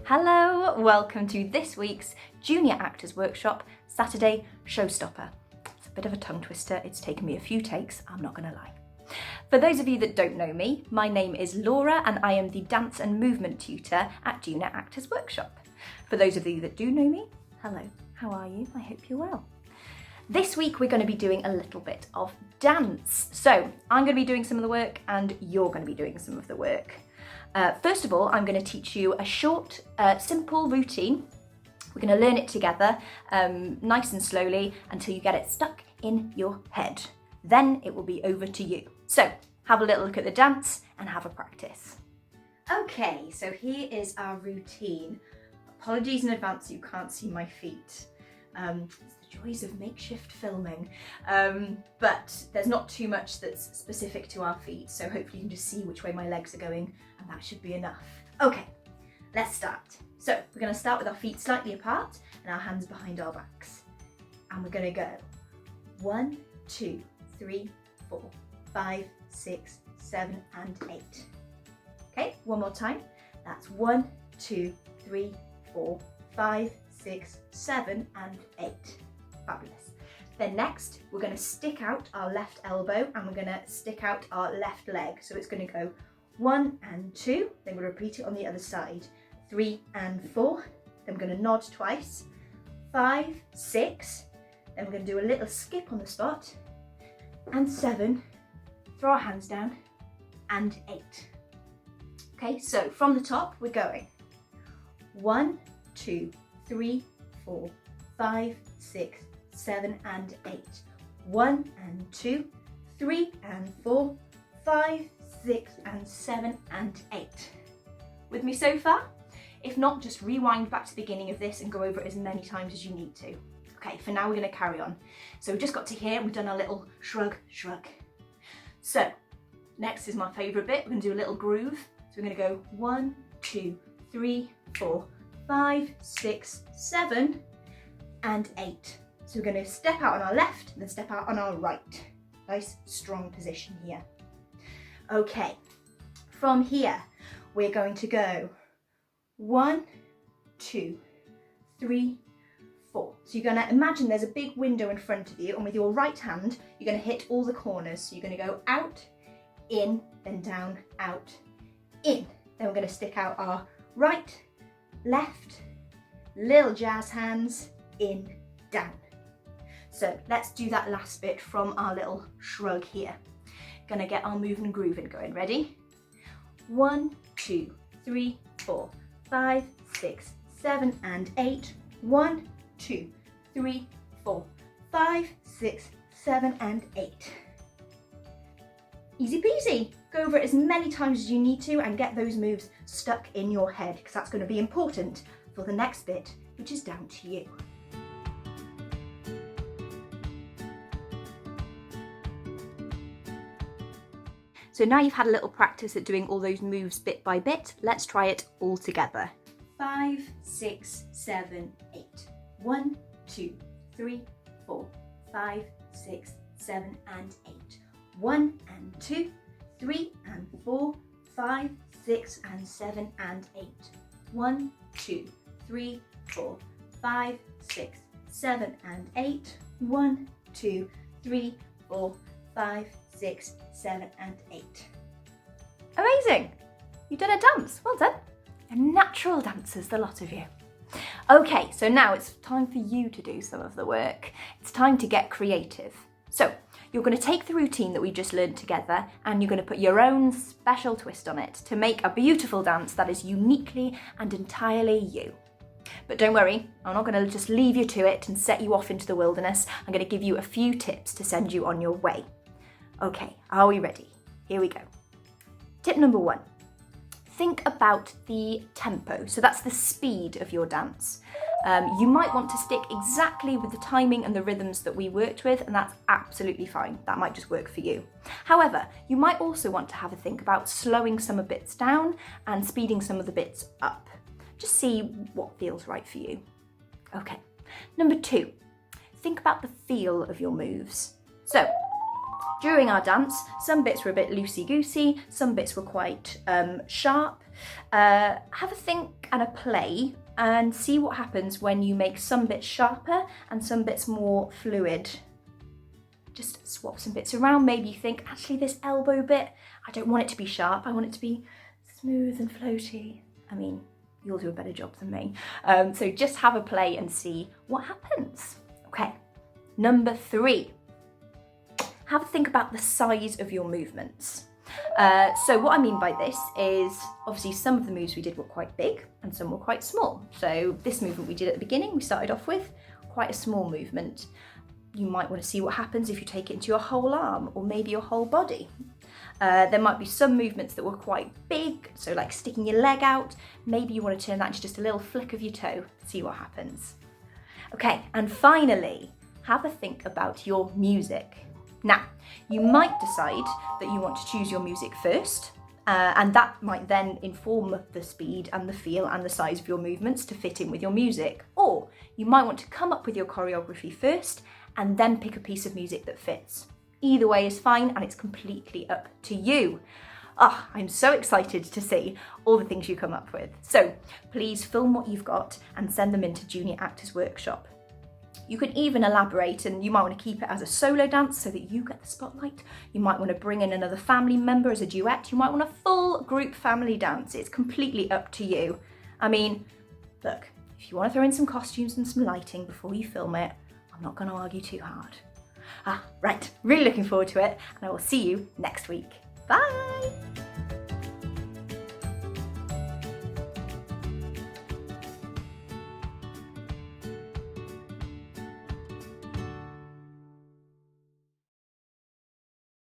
Hello, welcome to this week's Junior Actors Workshop, Saturday Showstopper. It's a bit of a tongue twister, it's taken me a few takes, I'm not gonna lie. For those of you that don't know me, my name is Laura and I am the Dance and Movement Tutor at Junior Actors Workshop. For those of you that do know me, hello, how are you? I hope you're well. This week we're going to be doing a little bit of dance. So I'm going to be doing some of the work and you're going to be doing some of the work. First of all, I'm going to teach you a short, simple routine. We're going to learn it together, nice and slowly, until you get it stuck in your head. Then it will be over to you. So have a little look at the dance and have a practice. Okay, so here is our routine. Apologies in advance, you can't see my feet. It's the joys of makeshift filming, but there's not too much that's specific to our feet, so hopefully you can just see which way my legs are going, and that should be enough. Okay, let's start. So we're going to start with our feet slightly apart and our hands behind our backs, and we're going to go 1, 2, 3, 4, 5, 6, 7 and 8. Okay, one more time. That's 1, 2, 3, 4, 5, 6, 7 and 8. Fabulous. Then next we're going to stick out our left elbow and we're going to stick out our left leg. So it's going to go 1 and 2, then we'll repeat it on the other side. 3 and 4, then we're going to nod twice. 5, 6, then we're going to do a little skip on the spot. And 7, throw our hands down, and 8. Okay, so from the top we're going 1, 2, 3, 4, 5, 6, 7 and 8. 1 and 2, 3 and 4, 5, 6 and 7 and 8. With me so far? If not, just rewind back to the beginning of this and go over it as many times as you need to. Okay, for now we're going to carry on. So we've just got to here and we've done our little shrug, shrug. So next is my favourite bit. We're going to do a little groove. So we're going to go 1, 2, 3, 4, 5, 6, 7 and 8. So we're going to step out on our left and then step out on our right. Nice strong position here. Okay, from here we're going to go 1, 2, 3, 4. So you're going to imagine there's a big window in front of you, and with your right hand you're going to hit all the corners. So you're going to go out, in, then down, out, in. Then we're going to stick out our right, left, little jazz hands, in, down. So let's do that last bit from our little shrug here. Gonna get our moving and grooving going. Ready? 1, 2, 3, 4, 5, 6, 7 and 8. 1, 2, 3, 4, 5, 6, 7 and 8. Easy peasy. Go over it as many times as you need to and get those moves stuck in your head, because that's going to be important for the next bit, which is down to you. So now you've had a little practice at doing all those moves bit by bit, let's try it all together. 5, 6, 7, 8. 1, 2, 3, 4, 5, 6, 7 and 8. 1 and 2, 3 and 4, 5, 6 and 7 and 8. 1, 2, 3, 4, 5, 6, 7 and 8. 1, 2, 3, 4, 5, 6, 7 and 8. Amazing! You've done a dance, well done. You're natural dancers, the lot of you. Okay, so now it's time for you to do some of the work. It's time to get creative. So you're going to take the routine that we just learned together and you're going to put your own special twist on it to make a beautiful dance that is uniquely and entirely you. But don't worry, I'm not going to just leave you to it and set you off into the wilderness. I'm going to give you a few tips to send you on your way. Okay, are we ready? Here we go. Tip number 1. Think about the tempo. So that's the speed of your dance. You might want to stick exactly with the timing and the rhythms that we worked with, and that's absolutely fine. That might just work for you. However, you might also want to have a think about slowing some of the bits down and speeding some of the bits up. Just see what feels right for you. Okay. Number 2, think about the feel of your moves. So during our dance, some bits were a bit loosey-goosey, some bits were quite sharp, Have a think and a play and see what happens when you make some bits sharper and some bits more fluid. Just swap some bits around. Maybe you think, actually this elbow bit, I don't want it to be sharp, I want it to be smooth and floaty. I mean, you'll do a better job than me. So just have a play and see what happens. Okay, number 3. Have a think about the size of your movements. So what I mean by this is, obviously some of the moves we did were quite big and some were quite small. So this movement we did at the beginning, we started off with quite a small movement. You might want to see what happens if you take it into your whole arm or maybe your whole body. There might be some movements that were quite big, so like sticking your leg out. Maybe you want to turn that into just a little flick of your toe, see what happens. Okay, and finally, have a think about your music. Now, you might decide that you want to choose your music first, and that might then inform the speed and the feel and the size of your movements to fit in with your music. Or you might want to come up with your choreography first and then pick a piece of music that fits. Either way is fine and it's completely up to you. I'm so excited to see all the things you come up with. So please film what you've got and send them into Junior Actors Workshop. You can even elaborate, and you might want to keep it as a solo dance so that you get the spotlight. You might want to bring in another family member as a duet. You might want a full group family dance. It's completely up to you. I mean, look, if you want to throw in some costumes and some lighting before you film it, I'm not going to argue too hard. Right, really looking forward to it, and I will see you next week. Bye!